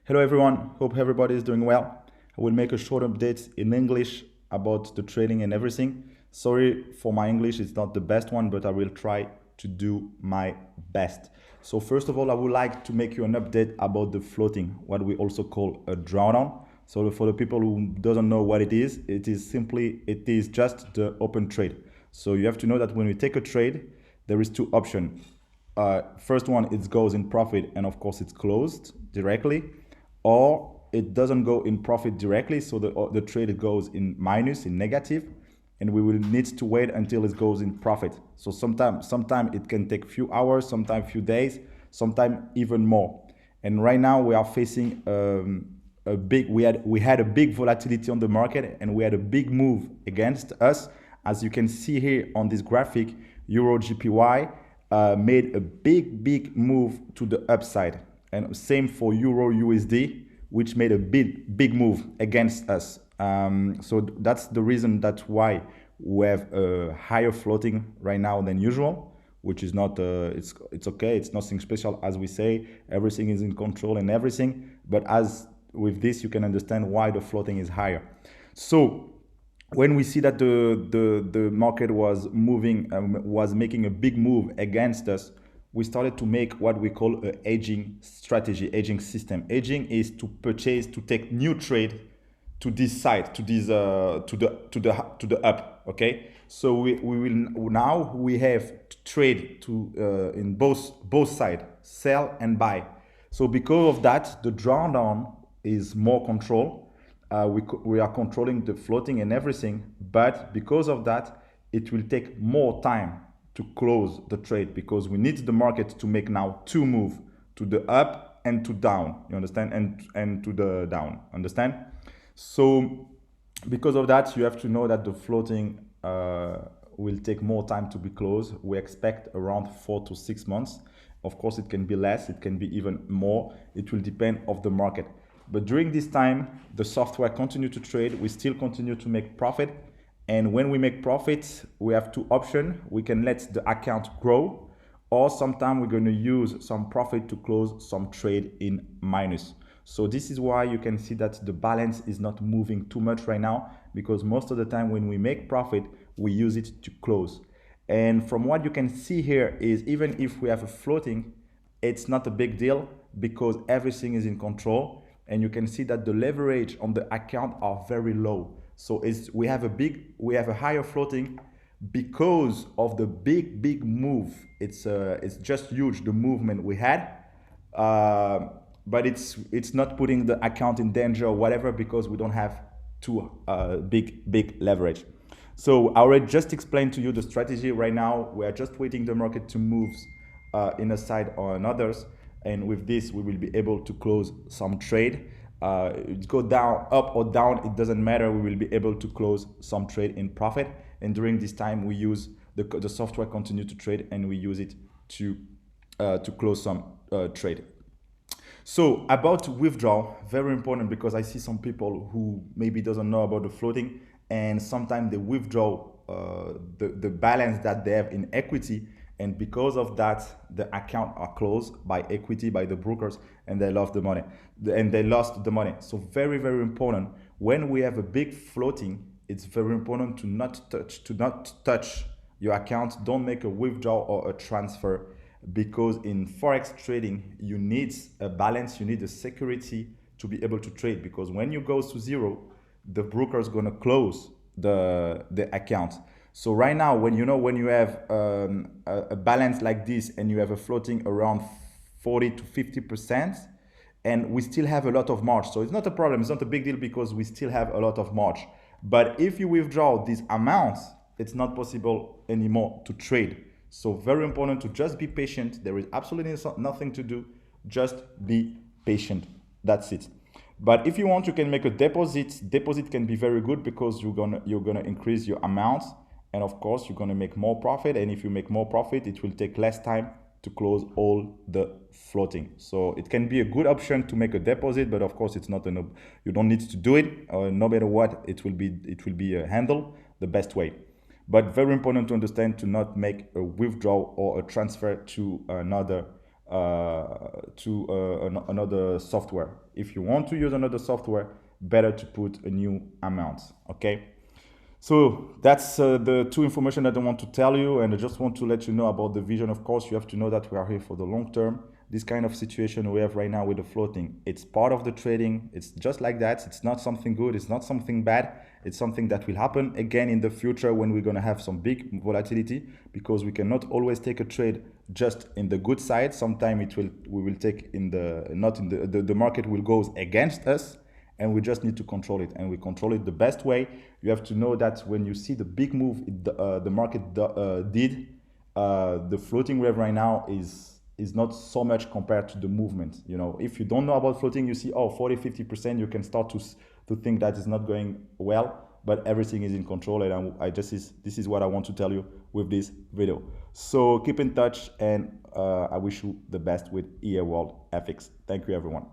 Hello everyone, hope everybody is doing well. I will make a short update in English about the trading and everything. Sorry for my English, it's not the best one, but I will try to do my best. So first of all, I would like to make you an update about the floating, what we also call a drawdown. So for the people who doesn't know what it is just the open trade. So you have to know that when we take a trade, there is two options. First one, it goes in profit and of course it's closed directly, or it doesn't go in profit directly, so the trade goes in minus, in negative, and we will need to wait until it goes in profit. So sometime it can take few hours, sometimes few days, sometimes even more. And right now we are facing we had a big volatility on the market, and we had a big move against us. As you can see here on this graphic, Euro GPY made a big move to the upside, and same for Euro USD, which made a big move against us. So that's the reason that's why we have a higher floating right now than usual, which is not it's okay, it's nothing special. As we say, everything is in control and everything, but as with this you can understand why the floating is higher. So when we see that the market was moving, was making a big move against us, we started to make what we call a hedging strategy, hedging system. Hedging is to take new trade to this side, to this to the up. Okay, so we have trade to in both sides, sell and buy. So because of that, the drawdown is more control. We are controlling the floating and everything, but because of that, it will take more time to close the trade, because we need the market to make now two moves, to the up and to down, you understand, and to the down, understand? So because of that, you have to know that the floating will take more time to be closed. We expect around 4 to 6 months. Of course, it can be less, it can be even more. It will depend on the market. But during this time, the software continue to trade. We still continue to make profit. And when we make profit, we have two options. We can let the account grow, or sometimes we're going to use some profit to close some trade in minus. So this is why you can see that the balance is not moving too much right now, because most of the time when we make profit, we use it to close. And from what you can see here is, even if we have a floating, it's not a big deal because everything is in control. And you can see that the leverage on the account are very low. So we have a higher floating because of the big move. It's just huge, the movement we had, but it's not putting the account in danger or whatever, because we don't have too big leverage. So I already just explained to you the strategy. Right now we are just waiting the market to move in a side or another, and with this we will be able to close some trade. It go down, up or down, it doesn't matter. We will be able to close some trade in profit, and during this time we use the software continue to trade, and we use it to close some trade. So about withdrawal, very important, because I see some people who maybe doesn't know about the floating, and sometimes they withdraw the balance that they have in equity, and because of that, the account are closed by equity, by the brokers, and they lost the money. So very important, when we have a big floating, it's very important to not touch your account. Don't make a withdrawal or a transfer, because in forex trading you need a balance, you need a security to be able to trade, because when you go to zero, the broker is going to close the account. So right now, when you have a balance like this, and you have a floating around 40 to 50%, and we still have a lot of margin, so it's not a problem, it's not a big deal, because we still have a lot of margin. But if you withdraw these amounts, it's not possible anymore to trade. So very important to just be patient. There is absolutely nothing to do, just be patient, that's it. But if you want, you can make a deposit. Deposit can be very good, because you're gonna increase your amounts, and of course you're gonna make more profit. And if you make more profit, it will take less time to close all the floating. So it can be a good option to make a deposit, but of course it's not you don't need to do it. No matter what, it will be handled the best way. But very important to understand to not make a withdrawal or a transfer to another another software. If you want to use another software, better to put a new amount. Okay. So that's the two information that I want to tell you, and I just want to let you know about the vision. Of course, you have to know that we are here for the long term. This kind of situation we have right now with the floating, it's part of the trading. It's just like that. It's not something good. It's not something bad. It's something that will happen again in the future when we're going to have some big volatility, because we cannot always take a trade just in the good side. Sometimes we will take in the, not in the market will go against us, and we just need to control it, and we control it the best way. You have to know that when you see the big move the market did, the floating wave right now is not so much compared to the movement. You know, if you don't know about floating, you see, oh, 40-50%, you can start to think that it's not going well, but everything is in control. And this is what I want to tell you with this video. So keep in touch, and I wish you the best with Eaworldfx. Thank you, everyone.